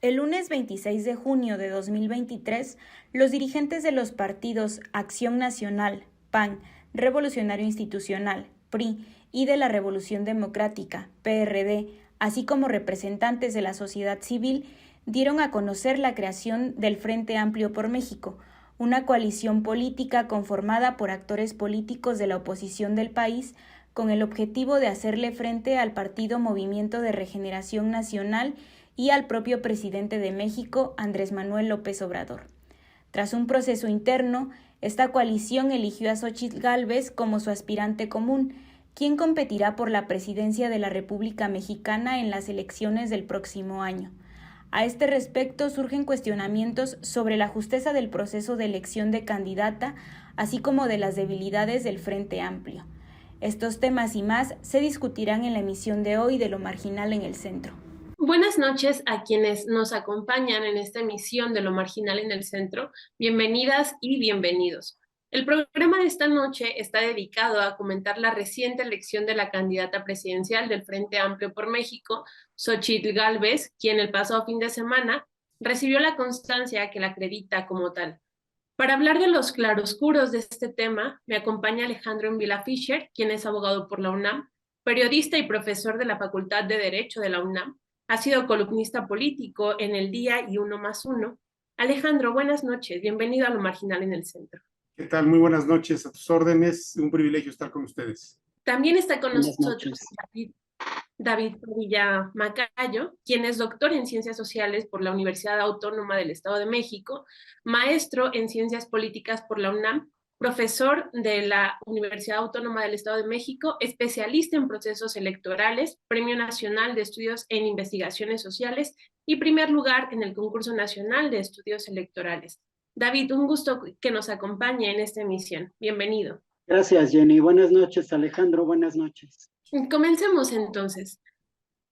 El lunes 26 de junio de 2023, los dirigentes de los partidos Acción Nacional, PAN, Revolucionario Institucional, PRI, y de la Revolución Democrática, PRD, así como representantes de la sociedad civil, dieron a conocer la creación del Frente Amplio por México, una coalición política conformada por actores políticos de la oposición del país, con el objetivo de hacerle frente al Partido Movimiento de Regeneración Nacional y al propio presidente de México, Andrés Manuel López Obrador. Tras un proceso interno, esta coalición eligió a Xóchitl Gálvez como su aspirante común, quien competirá por la presidencia de la República Mexicana en las elecciones del próximo año. A este respecto surgen cuestionamientos sobre la justeza del proceso de elección de candidata, así como de las debilidades del Frente Amplio. Estos temas y más se discutirán en la emisión de hoy de Lo Marginal en el Centro. Buenas noches a quienes nos acompañan en esta emisión de Lo Marginal en el Centro. Bienvenidas y bienvenidos. El programa de esta noche está dedicado a comentar la reciente elección de la candidata presidencial del Frente Amplio por México, Xóchitl Gálvez, quien el pasado fin de semana recibió la constancia que la acredita como tal. Para hablar de los claroscuros de este tema, me acompaña Alejandro Vila Fischer, quien es abogado por la UNAM, periodista y profesor de la Facultad de Derecho de la UNAM. Ha sido columnista político en El Día y Uno más Uno. Alejandro, buenas noches. Bienvenido a Lo Marginal en el Centro. ¿Qué tal? Muy buenas noches. A tus órdenes. Un privilegio estar con ustedes. También está con nosotros David Padilla Macayo, quien es doctor en Ciencias Sociales por la Universidad Autónoma del Estado de México, maestro en Ciencias Políticas por la UNAM, profesor de la Universidad Autónoma del Estado de México, especialista en procesos electorales, Premio Nacional de Estudios en Investigaciones Sociales y primer lugar en el Concurso Nacional de Estudios Electorales. David, un gusto que nos acompañe en esta emisión. Bienvenido. Gracias, Jenny. Buenas noches, Alejandro. Buenas noches. Comencemos entonces.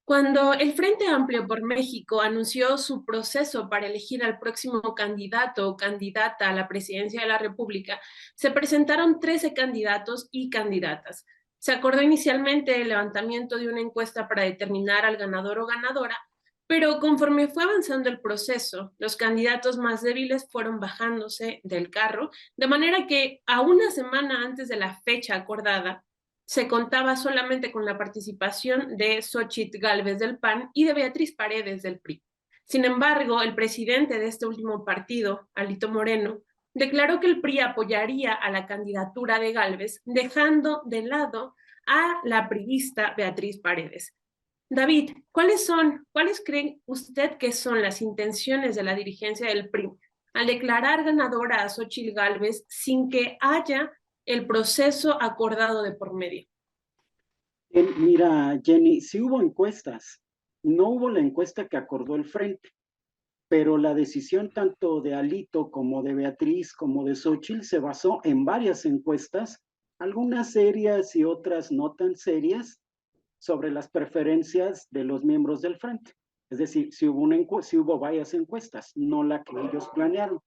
Cuando el Frente Amplio por México anunció su proceso para elegir al próximo candidato o candidata a la presidencia de la República, se presentaron 13 candidatos y candidatas. Se acordó inicialmente el levantamiento de una encuesta para determinar al ganador o ganadora, pero conforme fue avanzando el proceso, los candidatos más débiles fueron bajándose del carro, de manera que a una semana antes de la fecha acordada, se contaba solamente con la participación de Xóchitl Gálvez del PAN y de Beatriz Paredes del PRI. Sin embargo, el presidente de este último partido, Alito Moreno, declaró que el PRI apoyaría a la candidatura de Gálvez, dejando de lado a la priista Beatriz Paredes. David, ¿cuáles cree usted que son las intenciones de la dirigencia del PRI al declarar ganadora a Xóchitl Gálvez sin que haya el proceso acordado de por medio? Mira, Jenny, sí hubo encuestas. No hubo la encuesta que acordó el Frente, pero la decisión tanto de Alito como de Beatriz como de Xóchitl se basó en varias encuestas, algunas serias y otras no tan serias, sobre las preferencias de los miembros del Frente. Es decir, sí hubo varias encuestas, no la que ellos planearon.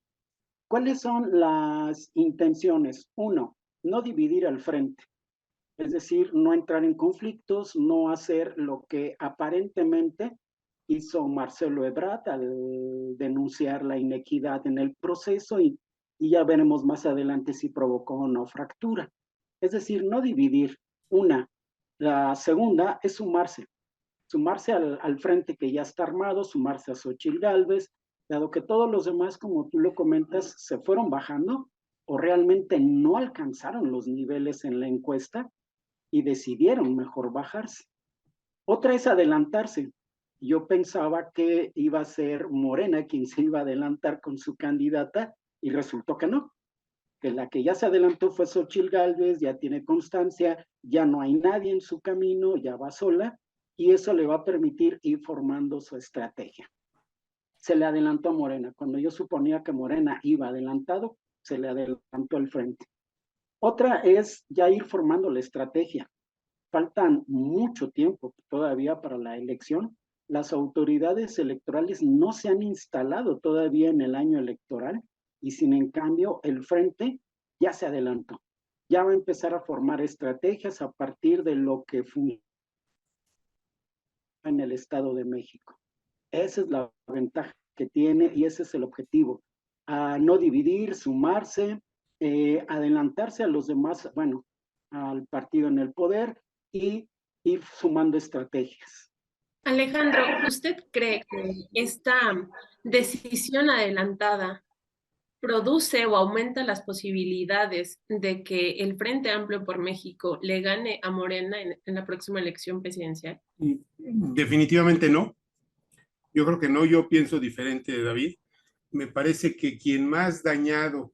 ¿Cuáles son las intenciones? Uno, no dividir al Frente. Es decir, no entrar en conflictos, no hacer lo que aparentemente hizo Marcelo Ebrard al denunciar la inequidad en el proceso y ya veremos más adelante si provocó o no fractura. Es decir, no dividir. Una. La segunda es sumarse al frente que ya está armado, sumarse a Xóchitl Gálvez, dado que todos los demás, como tú lo comentas, se fueron bajando o realmente no alcanzaron los niveles en la encuesta y decidieron mejor bajarse. Otra es adelantarse. Yo pensaba que iba a ser Morena quien se iba a adelantar con su candidata y resultó que no, que la que ya se adelantó fue Xóchitl Gálvez, ya tiene constancia, ya no hay nadie en su camino, ya va sola y eso le va a permitir ir formando su estrategia. se le adelantó a Morena. Cuando yo suponía que Morena iba adelantado, se le adelantó al frente. Otra es ya ir formando la estrategia. Faltan mucho tiempo todavía para la elección. Las autoridades electorales no se han instalado todavía en el año electoral y sin en cambio el frente ya se adelantó. Ya va a empezar a formar estrategias a partir de lo que funciona en el Estado de México. Esa es la ventaja que tiene y ese es el objetivo. A no dividir, sumarse, adelantarse a los demás, bueno, al partido en el poder y ir sumando estrategias. Alejandro, ¿usted cree que esta decisión adelantada produce o aumenta las posibilidades de que el Frente Amplio por México le gane a Morena en la próxima elección presidencial? Definitivamente no. Yo creo que no, yo pienso diferente de David. Me parece que quien más dañado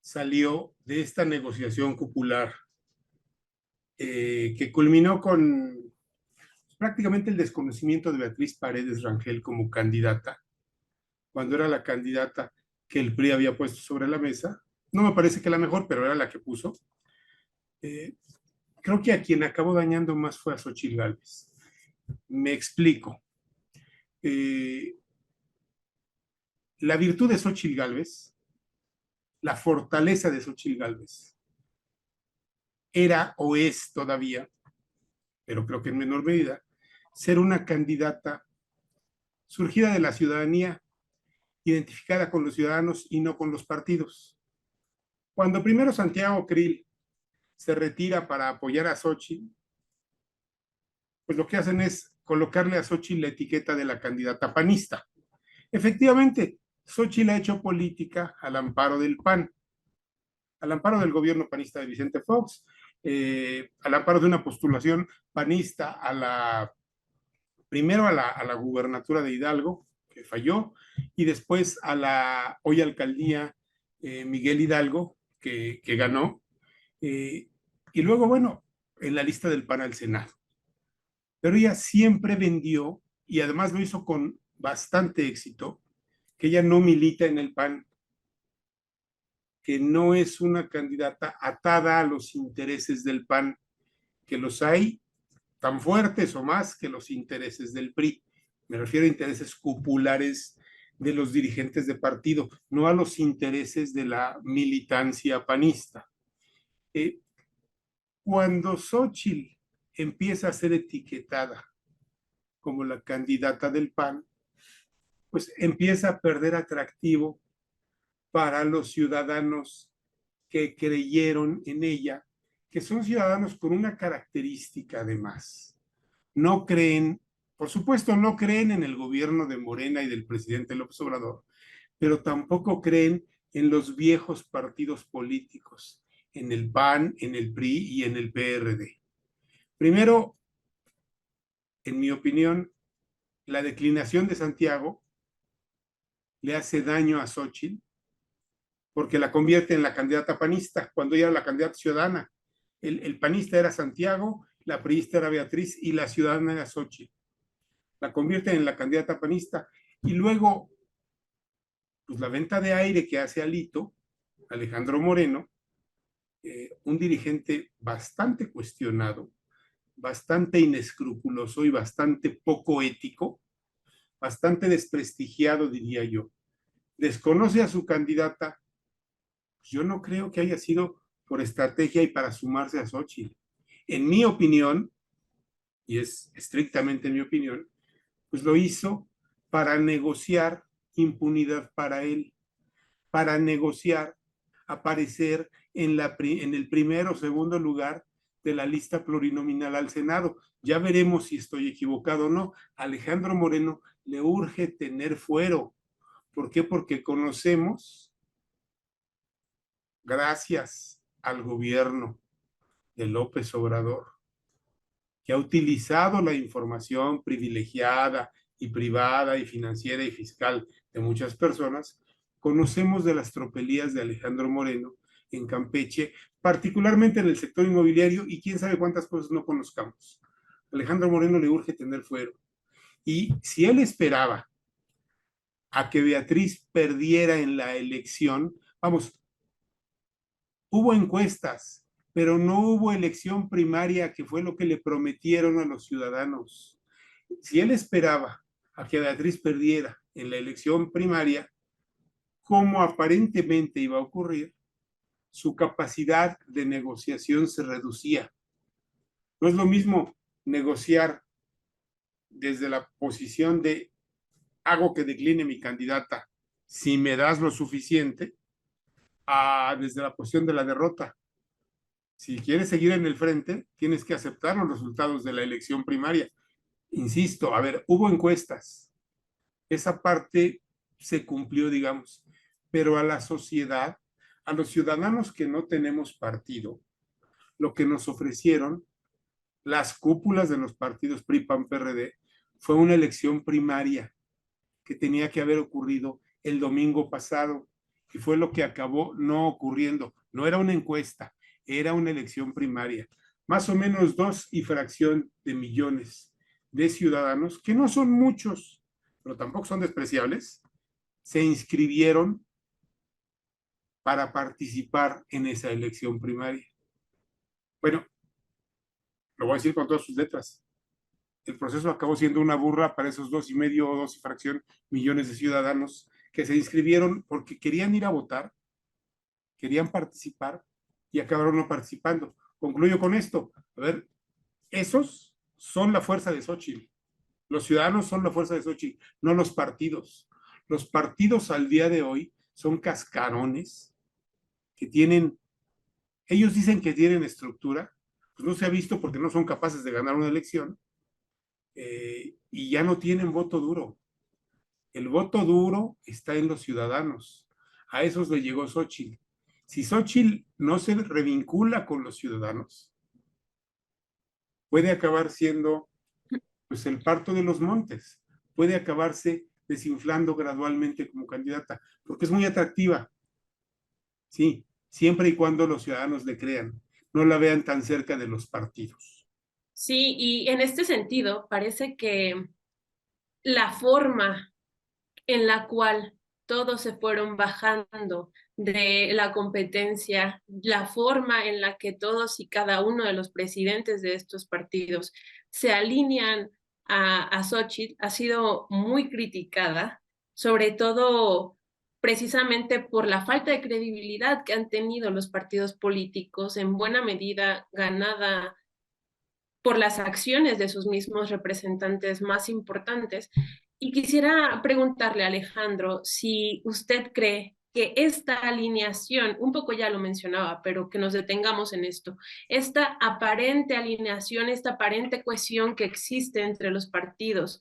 salió de esta negociación popular, que culminó con prácticamente el desconocimiento de Beatriz Paredes Rangel como candidata, cuando era la candidata que el PRI había puesto sobre la mesa. No me parece que la mejor, pero era la que puso. Creo que a quien acabó dañando más fue a Xóchitl Gálvez. Me explico. La virtud de Xóchitl Gálvez, la fortaleza de Xóchitl Gálvez, era o es todavía, pero creo que en menor medida, ser una candidata surgida de la ciudadanía, identificada con los ciudadanos y no con los partidos. Cuando primero Santiago Krill se retira para apoyar a Xóchitl, pues lo que hacen es colocarle a Xóchitl la etiqueta de la candidata panista. Efectivamente, Xóchitl ha hecho política al amparo del PAN, al amparo del gobierno panista de Vicente Fox, al amparo de una postulación panista primero a la gubernatura de Hidalgo, que falló, y después a la hoy alcaldía Miguel Hidalgo, que ganó, y luego, bueno, en la lista del PAN al Senado. Pero ella siempre vendió, y además lo hizo con bastante éxito, que ella no milita en el PAN, que no es una candidata atada a los intereses del PAN, que los hay tan fuertes o más que los intereses del PRI. Me refiero a intereses cupulares de los dirigentes de partido, no a los intereses de la militancia panista. Cuando Xóchitl empieza a ser etiquetada como la candidata del PAN, pues empieza a perder atractivo para los ciudadanos que creyeron en ella, que son ciudadanos con una característica además. No creen, por supuesto, no creen en el gobierno de Morena y del presidente López Obrador, pero tampoco creen en los viejos partidos políticos, en el PAN, en el PRI y en el PRD. Primero, en mi opinión, la declinación de Santiago le hace daño a Xóchitl porque la convierte en la candidata panista cuando ella era la candidata ciudadana. El panista era Santiago, la priista era Beatriz y la ciudadana era Xóchitl. La convierte en la candidata panista y luego pues la venta de aire que hace Alito, Alejandro Moreno, un dirigente bastante cuestionado, bastante inescrupuloso y bastante poco ético, bastante desprestigiado, diría yo. Desconoce a su candidata. Yo no creo que haya sido por estrategia y para sumarse a Xóchitl. En mi opinión, y es estrictamente mi opinión, pues lo hizo para negociar impunidad para él, para negociar aparecer en el primer o segundo lugar de la lista plurinominal al Senado. Ya veremos si estoy equivocado o no. A Alejandro Moreno le urge tener fuero. ¿Por qué? Porque conocemos, gracias al gobierno de López Obrador, que ha utilizado la información privilegiada y privada y financiera y fiscal de muchas personas, conocemos de las tropelías de Alejandro Moreno en Campeche, particularmente en el sector inmobiliario, y quién sabe cuántas cosas no conozcamos. Alejandro Moreno le urge tener fuero. Y si él esperaba a que Beatriz perdiera en la elección. Vamos, hubo encuestas, pero no hubo elección primaria, que fue lo que le prometieron a los ciudadanos. Si él esperaba a que Beatriz perdiera en la elección primaria, como aparentemente iba a ocurrir, su capacidad de negociación se reducía. No es lo mismo negociar desde la posición de hago que decline mi candidata si me das lo suficiente, a desde la posición de la derrota. Si quieres seguir en el frente, tienes que aceptar los resultados de la elección primaria. Insisto, a ver, hubo encuestas. Esa parte se cumplió, digamos, pero a la sociedad, a los ciudadanos que no tenemos partido, lo que nos ofrecieron las cúpulas de los partidos PRI, PAN, PRD, fue una elección primaria que tenía que haber ocurrido el domingo pasado, y fue lo que acabó no ocurriendo. No era una encuesta, era una elección primaria. Más o menos 2,000,000 de ciudadanos, que no son muchos, pero tampoco son despreciables, se inscribieron para participar en esa elección primaria. Bueno, lo voy a decir con todas sus letras. El proceso acabó siendo una burla para esos 2,5 o 2,000,000 de ciudadanos que se inscribieron porque querían ir a votar, querían participar y acabaron no participando. Concluyo con esto. A ver, esos son la fuerza de Xóchitl. Los ciudadanos son la fuerza de Xóchitl, no los partidos. Los partidos al día de hoy son cascarones que tienen, ellos dicen que tienen estructura, pues no se ha visto porque no son capaces de ganar una elección, y ya no tienen voto duro. El voto duro está en los ciudadanos. A esos le llegó Xóchitl. Si Xóchitl no se revincula con los ciudadanos, puede acabar siendo pues el parto de los montes, puede acabarse desinflando gradualmente como candidata, porque es muy atractiva. Sí, siempre y cuando los ciudadanos le crean, no la vean tan cerca de los partidos. Sí, y en este sentido, parece que la forma en la cual todos se fueron bajando de la competencia, la forma en la que todos y cada uno de los presidentes de estos partidos se alinean a Xóchitl ha sido muy criticada, sobre todo precisamente por la falta de credibilidad que han tenido los partidos políticos, en buena medida ganada por las acciones de sus mismos representantes más importantes. Y quisiera preguntarle a Alejandro si usted cree que esta alineación, un poco ya lo mencionaba, pero que nos detengamos en esto, esta aparente alineación, esta aparente cohesión que existe entre los partidos,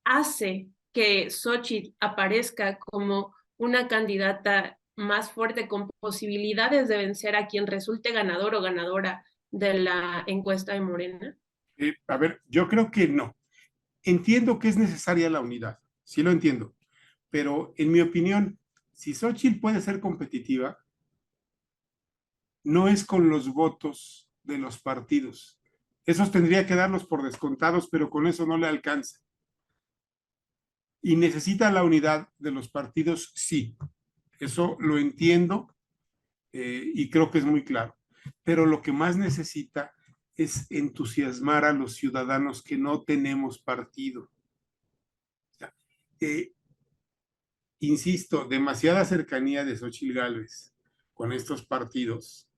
hace que Xóchitl aparezca como una candidata más fuerte con posibilidades de vencer a quien resulte ganador o ganadora de la encuesta de Morena? A ver, yo creo que no. Entiendo que es necesaria la unidad, sí lo entiendo, pero en mi opinión, si Xóchitl puede ser competitiva, no es con los votos de los partidos. Esos tendría que darlos por descontados, pero con eso no le alcanza. Y necesita la unidad de los partidos, sí. Eso lo entiendo, y creo que es muy claro. Pero lo que más necesita es entusiasmar a los ciudadanos que no tenemos partido. Insisto, demasiada cercanía de Xóchitl Gálvez con estos partidos,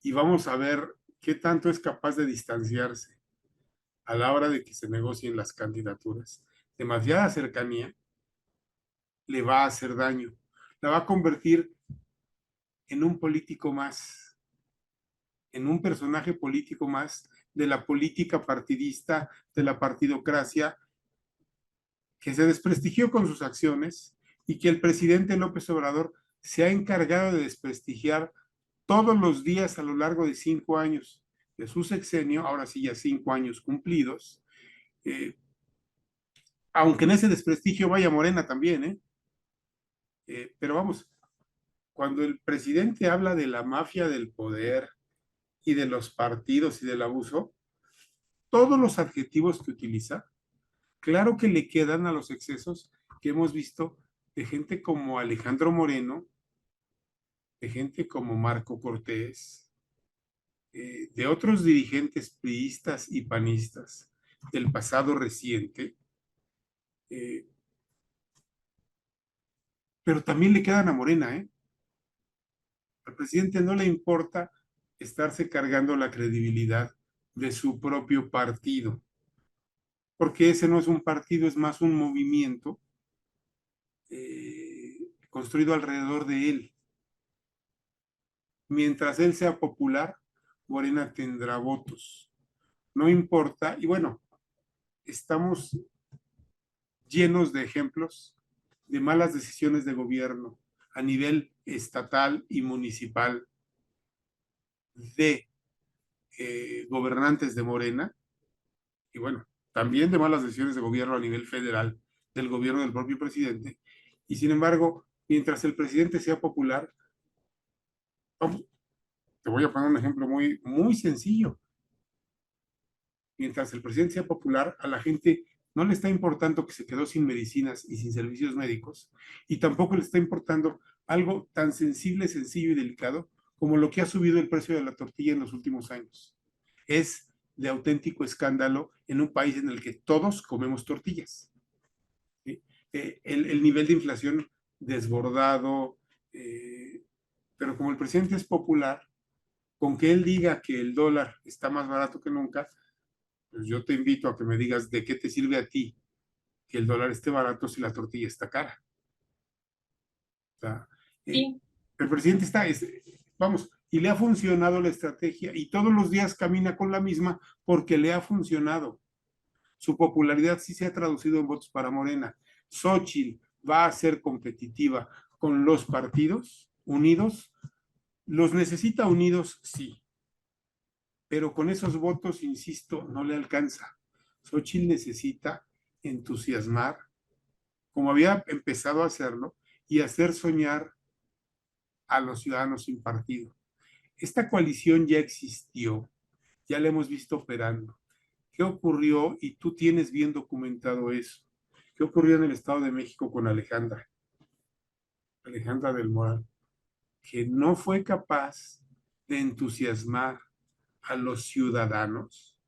y vamos a ver qué tanto es capaz de distanciarse a la hora de que se negocien las candidaturas. Demasiada cercanía le va a hacer daño, la va a convertir en un político más, en un personaje político más de la política partidista, de la partidocracia, que se desprestigió con sus acciones y que el presidente López Obrador se ha encargado de desprestigiar todos los días a lo largo de 5 años de su sexenio, ahora sí ya 5 años cumplidos, aunque en ese desprestigio vaya Morena también, pero vamos, cuando el presidente habla de la mafia del poder y de los partidos y del abuso, todos los adjetivos que utiliza, claro que le quedan a los excesos que hemos visto de gente como Alejandro Moreno, de gente como Marco Cortés, de otros dirigentes priistas y panistas del pasado reciente, pero también le quedan a Morena, ¿eh? Al presidente no le importa estarse cargando la credibilidad de su propio partido, porque ese no es un partido, es más un movimiento construido alrededor de él. Mientras él sea popular, Morena tendrá votos. No importa, y bueno, estamos llenos de ejemplos de malas decisiones de gobierno a nivel estatal y municipal de gobernantes de Morena, y bueno, también de malas decisiones de gobierno a nivel federal del gobierno del propio presidente, y sin embargo, mientras el presidente sea popular, vamos, te voy a poner un ejemplo muy sencillo. Mientras el presidente sea popular, a la gente no le está importando que se quedó sin medicinas y sin servicios médicos, y tampoco le está importando algo tan sensible, sencillo y delicado como lo que ha subido el precio de la tortilla en los últimos años. Es de auténtico escándalo en un país en el que todos comemos tortillas. ¿Sí? El nivel de inflación desbordado, pero como el presidente es popular, con que él diga que el dólar está más barato que nunca, pues yo te invito a que me digas de qué te sirve a ti que el dólar esté barato si la tortilla está cara. O sea, Sí. el presidente vamos, y le ha funcionado la estrategia y todos los días camina con la misma porque le ha funcionado. Su popularidad sí se ha traducido en votos para Morena. Xóchitl va a ser competitiva con los partidos unidos. ¿Los necesita unidos? Sí. Pero con esos votos, insisto, no le alcanza. Xóchitl necesita entusiasmar, como había empezado a hacerlo, y hacer soñar a los ciudadanos sin partido. Esta coalición ya existió, ya la hemos visto operando. ¿Qué ocurrió? Y tú tienes bien documentado eso. ¿Qué ocurrió en el Estado de México con Alejandra del Moral? Que no fue capaz de entusiasmar a los ciudadanos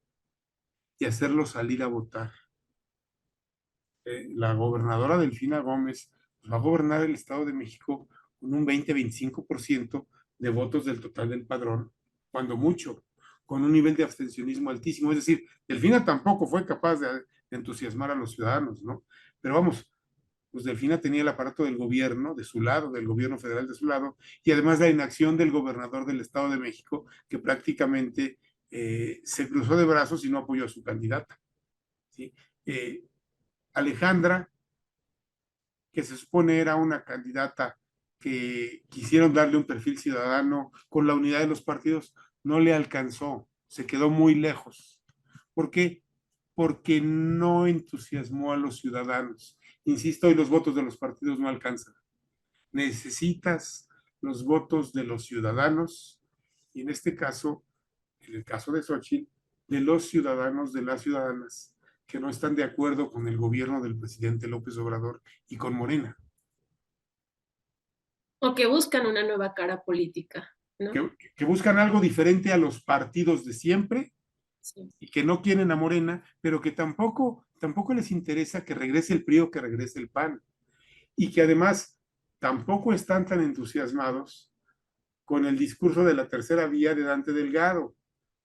y hacerlos salir a votar. La gobernadora Delfina Gómez va a gobernar el Estado de México con un 20-25% de votos del total del padrón, cuando mucho, con un nivel de abstencionismo altísimo. Es decir, Delfina tampoco fue capaz de entusiasmar a los ciudadanos, ¿no? Pero vamos, pues Delfina tenía el aparato del gobierno de su lado, del gobierno federal de su lado, y además la inacción del gobernador del Estado de México, que prácticamente se cruzó de brazos y no apoyó a su candidata. ¿Sí? Alejandra, que se supone era una candidata que quisieron darle un perfil ciudadano con la unidad de los partidos, no le alcanzó, se quedó muy lejos. ¿Por qué? Porque no entusiasmó a los ciudadanos. Insisto, hoy los votos de los partidos no alcanzan. Necesitas los votos de los ciudadanos, y en este caso, en el caso de Xóchitl, de los ciudadanos, de las ciudadanas, que no están de acuerdo con el gobierno del presidente López Obrador y con Morena. O que buscan una nueva cara política, ¿no? Que buscan algo diferente a los partidos de siempre, sí. Y que no quieren a Morena, pero que tampoco les interesa que regrese el PRI o que regrese el PAN. Y que además tampoco están tan entusiasmados con el discurso de la tercera vía de Dante Delgado,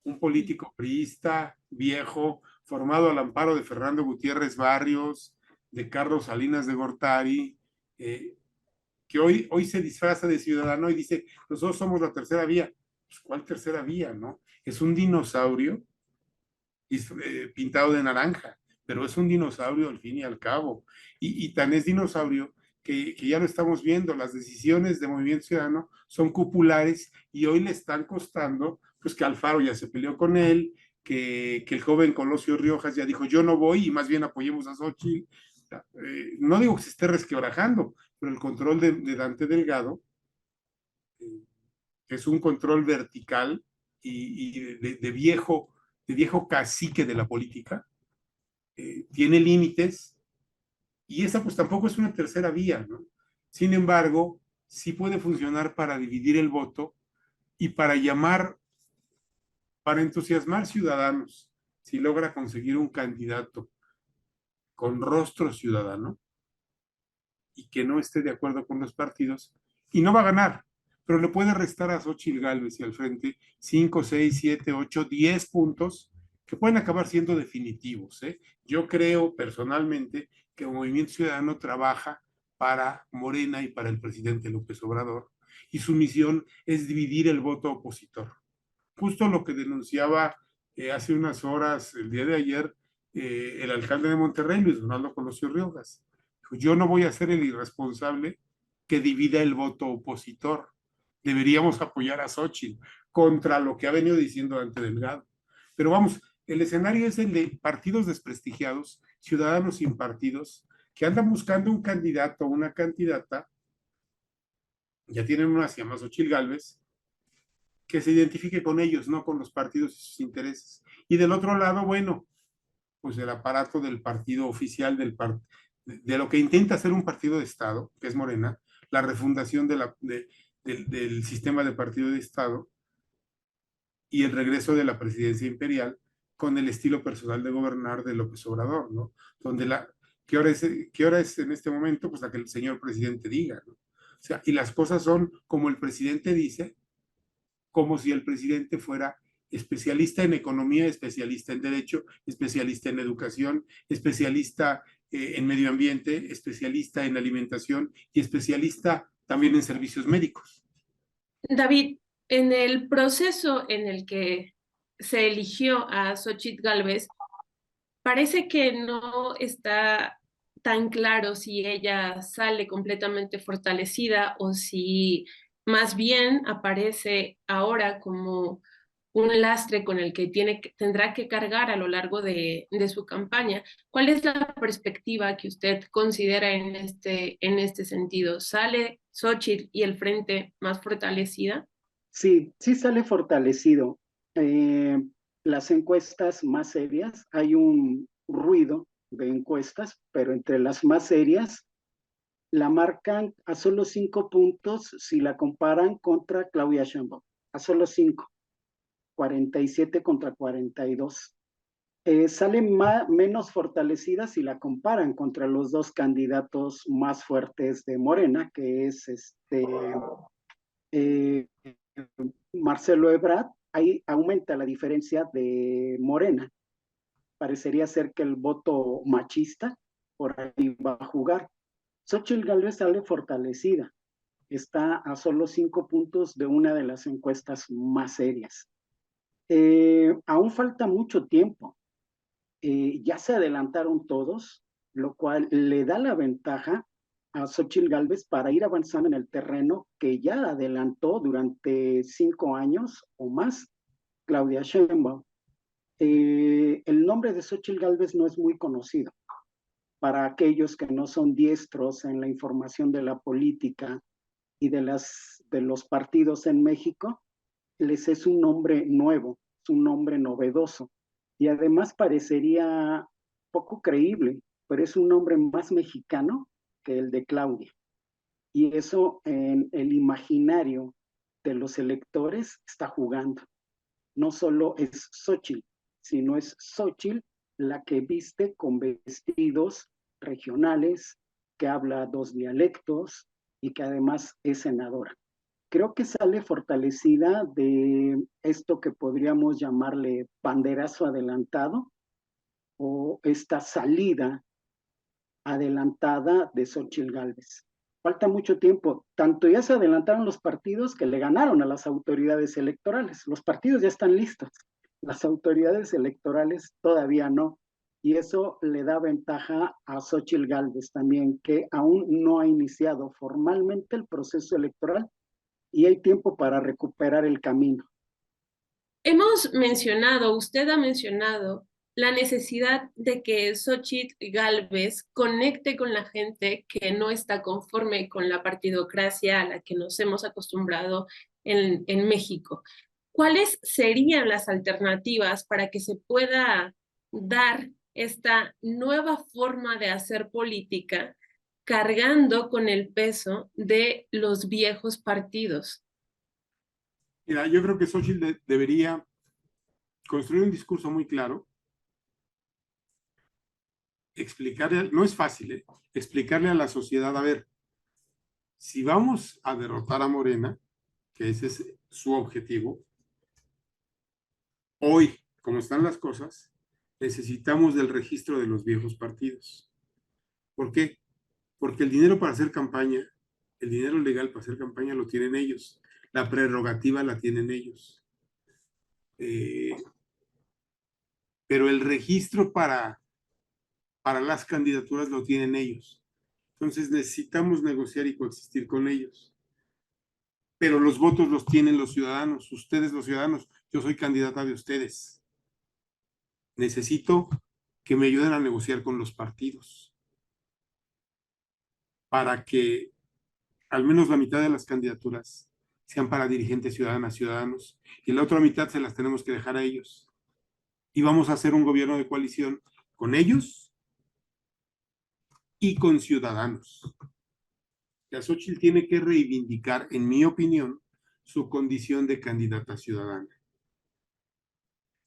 un político priista, viejo, formado al amparo de Fernando Gutiérrez Barrios, de Carlos Salinas de Gortari, que hoy se disfraza de ciudadano y dice, nosotros somos la tercera vía. Pues, ¿cuál tercera vía, no? Es un dinosaurio pintado de naranja, pero es un dinosaurio al fin y al cabo. Y tan es dinosaurio que ya lo estamos viendo, las decisiones de Movimiento Ciudadano son cupulares y hoy le están costando, pues que Alfaro ya se peleó con él, que el joven Colosio Riojas ya dijo yo no voy y más bien apoyemos a Xóchitl. No digo que se esté resquebrajando, pero el control de Dante Delgado, que es un control vertical y de viejo cacique de la política, tiene límites Y esa pues tampoco es una tercera vía, ¿no? Sin embargo, sí puede funcionar para dividir el voto y para para entusiasmar ciudadanos, si logra conseguir un candidato con rostro ciudadano y que no esté de acuerdo con los partidos, y no va a ganar, pero le puede restar a Xóchitl Gálvez y al frente 5, 6, 7, 8, 10 puntos que pueden acabar siendo definitivos, ¿eh? Yo creo personalmente que el Movimiento Ciudadano trabaja para Morena y para el presidente López Obrador, y su misión es dividir el voto opositor. Justo lo que denunciaba hace unas horas, el día de ayer, el alcalde de Monterrey, Luis Donaldo Colosio Riojas. Yo no voy a ser el irresponsable que divida el voto opositor. Deberíamos apoyar a Xóchitl contra lo que ha venido diciendo Dante Delgado. Pero vamos, el escenario es el de partidos desprestigiados, ciudadanos sin partidos, que andan buscando un candidato o una candidata, ya tienen una, se llama Xóchitl Gálvez, que se identifique con ellos, no con los partidos y sus intereses. Y del otro lado, bueno, pues el aparato del partido oficial, de lo que intenta hacer un partido de Estado, que es Morena, la refundación del sistema de partido de Estado y el regreso de la presidencia imperial con el estilo personal de gobernar de López Obrador, ¿no? Donde ¿qué hora es en este momento? Pues la que el señor presidente diga, ¿no? O sea, y las cosas son como el presidente dice, como si el presidente fuera especialista en economía, especialista en derecho, especialista en educación, especialista en medio ambiente, especialista en alimentación y especialista también en servicios médicos. David, en el proceso en el que se eligió a Xóchitl Gálvez, parece que no está tan claro si ella sale completamente fortalecida o si más bien aparece ahora como un lastre con el que tendrá que cargar a lo largo de su campaña. ¿Cuál es la perspectiva que usted considera en este sentido? ¿Sale Xóchitl y el frente más fortalecida? Sí, sí sale fortalecido. Las encuestas más serias, hay un ruido de encuestas, pero entre las más serias la marcan a solo 5 puntos si la comparan contra Claudia Sheinbaum, a solo 5, 47 contra 42. Sale menos fortalecida si la comparan contra los dos candidatos más fuertes de Morena, que es Marcelo Ebrard. Ahí aumenta la diferencia de Morena. Parecería ser que el voto machista por ahí va a jugar. Xóchitl Gálvez sale fortalecida. Está a solo 5 puntos de una de las encuestas más serias. Aún falta mucho tiempo. Ya se adelantaron todos, lo cual le da la ventaja a Xóchitl Gálvez para ir avanzando en el terreno que ya adelantó durante 5 años o más Claudia Sheinbaum. El nombre de Xóchitl Gálvez no es muy conocido para aquellos que no son diestros en la información de la política y de los partidos en México. Les es un nombre nuevo, es un nombre novedoso y además parecería poco creíble, pero es un nombre más mexicano que el de Claudia. Y eso en el imaginario de los electores está jugando. No solo es Xóchitl, sino es Xóchitl la que viste con vestidos regionales, que habla 2 dialectos y que además es senadora. Creo que sale fortalecida de esto que podríamos llamarle banderazo adelantado o esta salida adelantada de Xóchitl Gálvez. Falta mucho tiempo. Tanto ya se adelantaron los partidos que le ganaron a las autoridades electorales. Los partidos ya están listos. Las autoridades electorales todavía no. Y eso le da ventaja a Xóchitl Gálvez también, que aún no ha iniciado formalmente el proceso electoral y hay tiempo para recuperar el camino. Usted ha mencionado la necesidad de que Xóchitl Gálvez conecte con la gente que no está conforme con la partidocracia a la que nos hemos acostumbrado en México. ¿Cuáles serían las alternativas para que se pueda dar esta nueva forma de hacer política cargando con el peso de los viejos partidos? Mira, yo creo que Xochitl debería construir un discurso muy claro, explicarle, no es fácil, explicarle a la sociedad, a ver, si vamos a derrotar a Morena, que ese es su objetivo, hoy, como están las cosas, necesitamos del registro de los viejos partidos. ¿Por qué? Porque el dinero para hacer campaña, el dinero legal para hacer campaña lo tienen ellos, la prerrogativa la tienen ellos. Pero el registro para las candidaturas lo tienen ellos. Entonces necesitamos negociar y coexistir con ellos. Pero los votos los tienen los ciudadanos, ustedes los ciudadanos, yo soy candidata de ustedes. Necesito que me ayuden a negociar con los partidos para que al menos la mitad de las candidaturas sean para dirigentes ciudadanas, ciudadanos, y la otra mitad se las tenemos que dejar a ellos. Y vamos a hacer un gobierno de coalición con ellos y con ciudadanos. Xochitl tiene que reivindicar, en mi opinión, su condición de candidata ciudadana.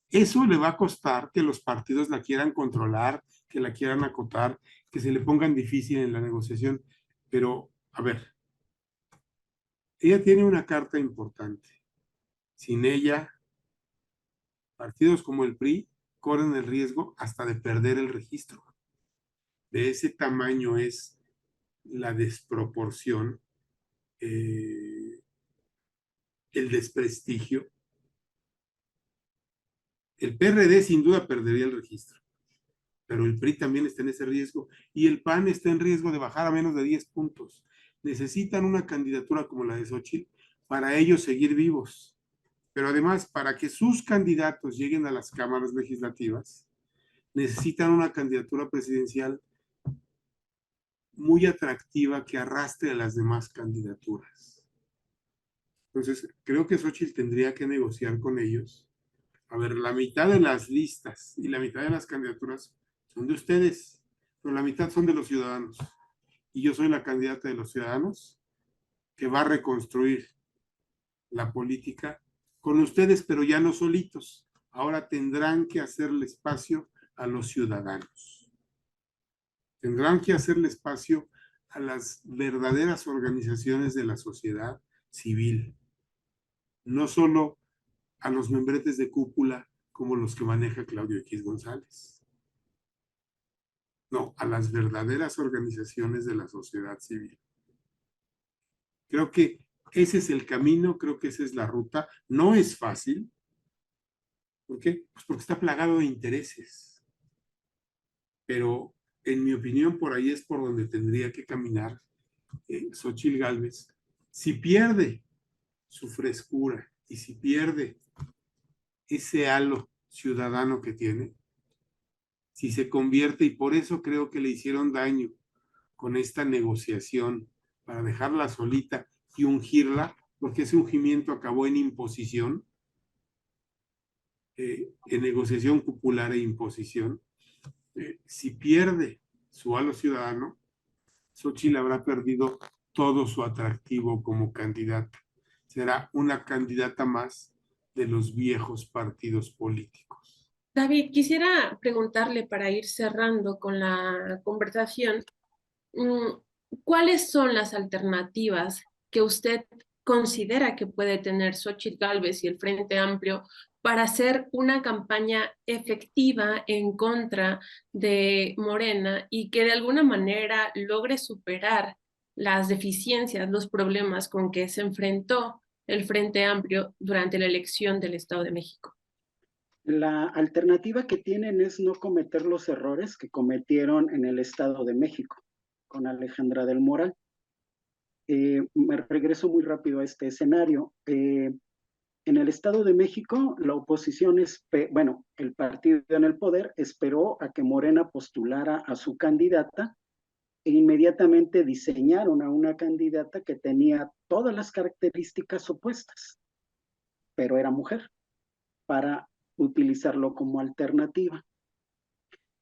Eso le va a costar que los partidos la quieran controlar, que la quieran acotar, que se le pongan difícil en la negociación. Pero, a ver, ella tiene una carta importante. Sin ella, partidos como el PRI corren el riesgo hasta de perder el registro. De ese tamaño es la desproporción, el desprestigio. El PRD sin duda perdería el registro, pero el PRI también está en ese riesgo y el PAN está en riesgo de bajar a menos de 10 puntos. Necesitan una candidatura como la de Xochitl para ellos seguir vivos, pero además para que sus candidatos lleguen a las cámaras legislativas, necesitan una candidatura presidencial muy atractiva que arrastre a las demás candidaturas. Entonces, creo que Xochitl tendría que negociar con ellos. A ver, la mitad de las listas y la mitad de las candidaturas son de ustedes, pero la mitad son de los ciudadanos. Y yo soy la candidata de los ciudadanos que va a reconstruir la política con ustedes, pero ya no solitos. Ahora tendrán que hacerle espacio a los ciudadanos. Tendrán que hacerle espacio a las verdaderas organizaciones de la sociedad civil, no solo a los membretes de cúpula como los que maneja Claudio X González. No, a las verdaderas organizaciones de la sociedad civil. Creo que ese es el camino, creo que esa es la ruta. No es fácil. ¿Por qué? Pues porque está plagado de intereses. Pero, en mi opinión, por ahí es por donde tendría que caminar Xochitl Gálvez. Si pierde su frescura y si pierde ese halo ciudadano que tiene, si se convierte, y por eso creo que le hicieron daño con esta negociación para dejarla solita y ungirla, porque ese ungimiento acabó en imposición, en negociación cupular e imposición. Si pierde su halo ciudadano, Xochitl habrá perdido todo su atractivo como candidata. Será una candidata más de los viejos partidos políticos. David, quisiera preguntarle para ir cerrando con la conversación, ¿cuáles son las alternativas que usted considera que puede tener Xochitl Gálvez y el Frente Amplio para hacer una campaña efectiva en contra de Morena y que de alguna manera logre superar las deficiencias, los problemas con que se enfrentó el Frente Amplio durante la elección del Estado de México? La alternativa que tienen es no cometer los errores que cometieron en el Estado de México con Alejandra del Moral. Me regreso muy rápido a este escenario. En el Estado de México, la oposición, el partido en el poder esperó a que Morena postulara a su candidata e inmediatamente diseñaron a una candidata que tenía todas las características opuestas, pero era mujer, para utilizarlo como alternativa.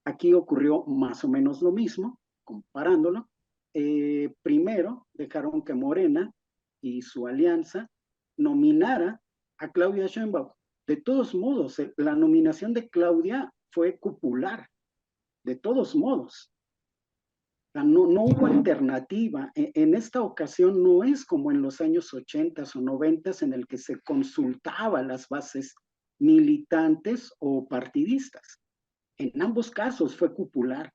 Aquí ocurrió más o menos lo mismo, comparándolo. Primero dejaron que Morena y su alianza nominara a Claudia Sheinbaum. De todos modos, la nominación de Claudia fue cupular, de todos modos. No hubo alternativa. En esta ocasión no es como en los años 80 o 90 en el que se consultaba las bases militantes o partidistas. En ambos casos fue cupular.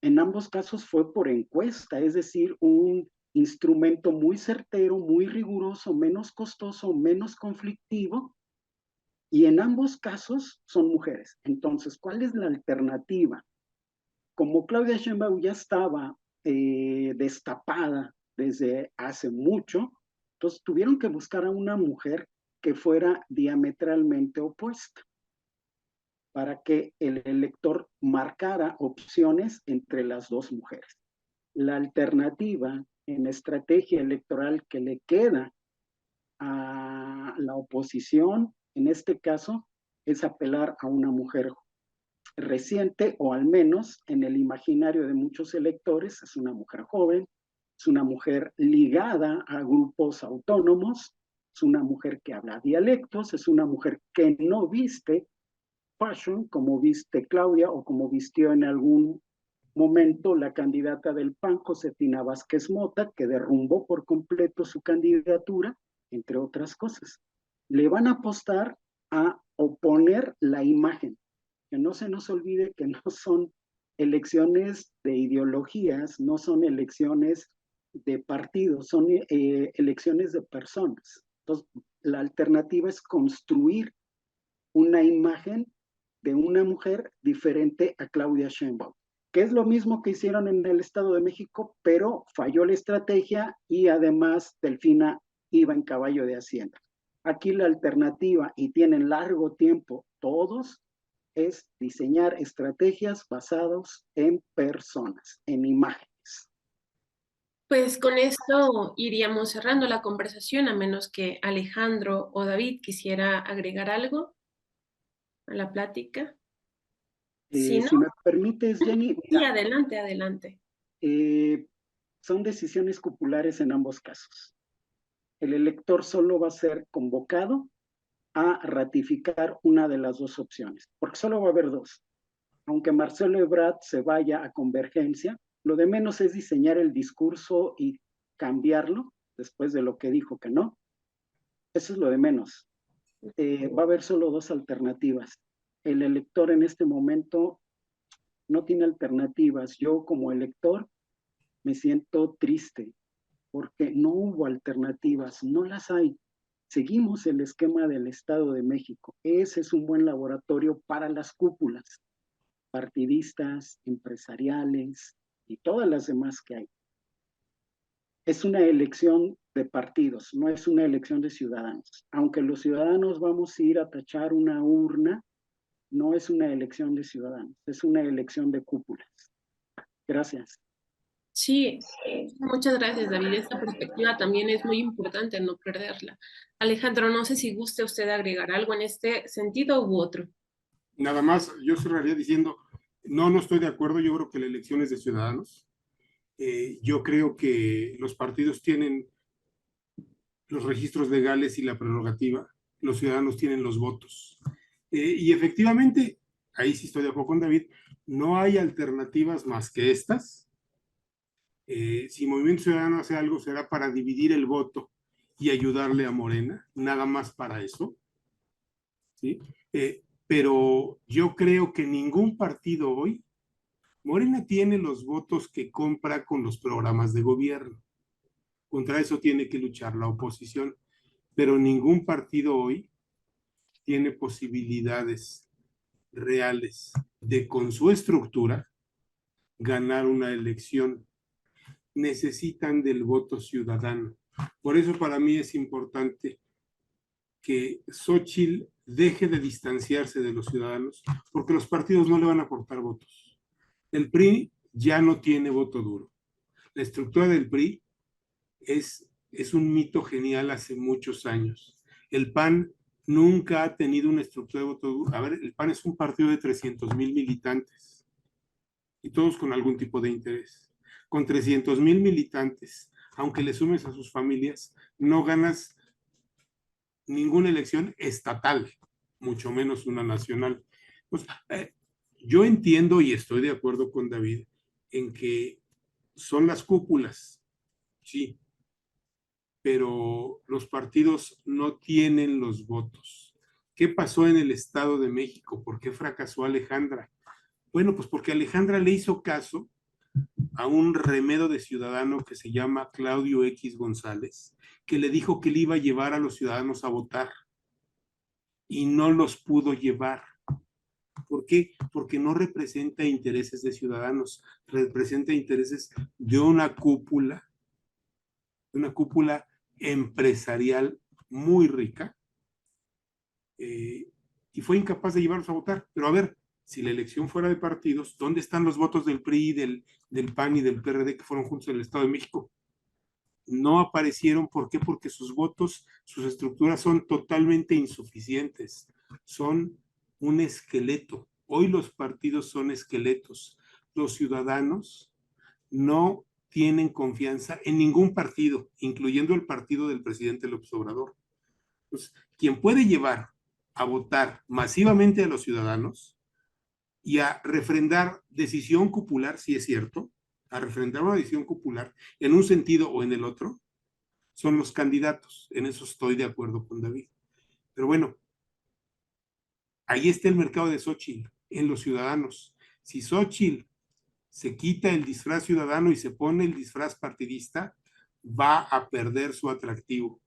En ambos casos fue por encuesta, es decir, un instrumento muy certero, muy riguroso, menos costoso, menos conflictivo, y en ambos casos son mujeres. Entonces, ¿cuál es la alternativa? Como Claudia Sheinbaum ya estaba destapada desde hace mucho, entonces tuvieron que buscar a una mujer que fuera diametralmente opuesta para que el elector marcara opciones entre las dos mujeres. La alternativa en estrategia electoral que le queda a la oposición, en este caso, es apelar a una mujer reciente, o al menos en el imaginario de muchos electores, es una mujer joven, es una mujer ligada a grupos autónomos, es una mujer que habla dialectos, es una mujer que no viste fashion como viste Claudia o como vistió en algún momento la candidata del PAN, Josefina Vázquez Mota, que derrumbó por completo su candidatura, entre otras cosas. Le van a apostar a oponer la imagen. Que no se nos olvide que no son elecciones de ideologías, no son elecciones de partidos, son elecciones de personas. Entonces, la alternativa es construir una imagen de una mujer diferente a Claudia Sheinbaum, que es lo mismo que hicieron en el Estado de México, pero falló la estrategia y además Delfina iba en caballo de Hacienda. Aquí la alternativa, y tienen largo tiempo todos, es diseñar estrategias basadas en personas, en imágenes. Pues con esto iríamos cerrando la conversación, a menos que Alejandro o David quisiera agregar algo a la plática. Si no, Si me permites, Jenny, sí, adelante, adelante. Son decisiones cupulares en ambos casos. El elector solo va a ser convocado a ratificar una de las dos opciones, porque solo va a haber dos. Aunque Marcelo Ebrard se vaya a Convergencia, lo de menos es diseñar el discurso y cambiarlo después de lo que dijo que no. Eso es lo de menos. Va a haber solo dos alternativas. El elector en este momento no tiene alternativas. Yo como elector me siento triste porque no hubo alternativas, no las hay. Seguimos el esquema del Estado de México. Ese es un buen laboratorio para las cúpulas partidistas, empresariales y todas las demás que hay. Es una elección de partidos, no es una elección de ciudadanos. Aunque los ciudadanos vamos a ir a tachar una urna, no es una elección de ciudadanos, es una elección de cúpulas. Gracias. Sí, muchas gracias, David. Esta perspectiva también es muy importante, no perderla. Alejandro, no sé si guste usted agregar algo en este sentido u otro. Nada más, yo cerraría diciendo, no estoy de acuerdo, yo creo que la elección es de ciudadanos. Yo creo que los partidos tienen los registros legales y la prerrogativa, los ciudadanos tienen los votos. Y efectivamente, ahí sí estoy de acuerdo con David, no hay alternativas más que estas. Si Movimiento Ciudadano hace algo, será para dividir el voto y ayudarle a Morena, nada más para eso. ¿Sí? Pero yo creo que ningún partido hoy, Morena tiene los votos que compra con los programas de gobierno. Contra eso tiene que luchar la oposición, pero ningún partido hoy tiene posibilidades reales de, con su estructura, ganar una elección. Necesitan del voto ciudadano. Por eso para mí es importante que Xóchitl deje de distanciarse de los ciudadanos, porque los partidos no le van a aportar votos. El PRI ya no tiene voto duro. La estructura del PRI es un mito genial hace muchos años. El PAN nunca ha tenido una estructura de voto duro. A ver, el PAN es un partido de 300,000 militantes. y todos con algún tipo de interés. Con 300,000 militantes, aunque le sumes a sus familias, no ganas ninguna elección estatal, mucho menos una nacional. Pues, yo entiendo y estoy de acuerdo con David en que son las cúpulas, sí, pero los partidos no tienen los votos. ¿Qué pasó en el Estado de México? ¿Por qué fracasó Alejandra? Bueno, pues porque Alejandra le hizo caso a un remedo de ciudadano que se llama Claudio X González, que le dijo que le iba a llevar a los ciudadanos a votar y no los pudo llevar. ¿Por qué? Porque no representa intereses de ciudadanos, representa intereses de una cúpula empresarial muy rica, y fue incapaz de llevarlos a votar. Pero a ver, si la elección fuera de partidos, ¿dónde están los votos del PRI, del PAN y del PRD que fueron juntos en el Estado de México? No aparecieron. ¿Por qué? Porque sus votos, sus estructuras son totalmente insuficientes. Son un esqueleto. Hoy los partidos son esqueletos. Los ciudadanos no tienen confianza en ningún partido, incluyendo el partido del presidente López Obrador. Pues, quien puede llevar a votar masivamente a los ciudadanos y a refrendar decisión popular, si es cierto, a refrendar una decisión popular en un sentido o en el otro, son los candidatos. En eso estoy de acuerdo con David. Pero bueno, ahí está el mercado de Xóchitl, en los ciudadanos. Si Xóchitl se quita el disfraz ciudadano y se pone el disfraz partidista, va a perder su atractivo.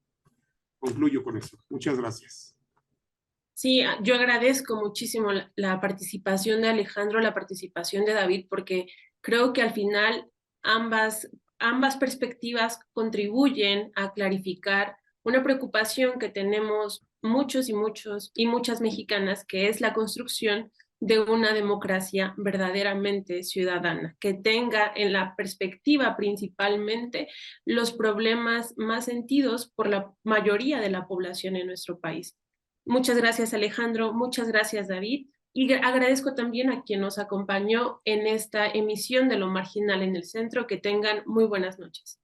Concluyo con eso. Muchas gracias. Sí, yo agradezco muchísimo la participación de Alejandro, la participación de David, porque creo que al final ambas perspectivas contribuyen a clarificar una preocupación que tenemos muchos y muchas mexicanas, que es la construcción de una democracia verdaderamente ciudadana, que tenga en la perspectiva principalmente los problemas más sentidos por la mayoría de la población en nuestro país. Muchas gracias, Alejandro. Muchas gracias, David. Y agradezco también a quien nos acompañó en esta emisión de Lo Marginal en el Centro. Que tengan muy buenas noches.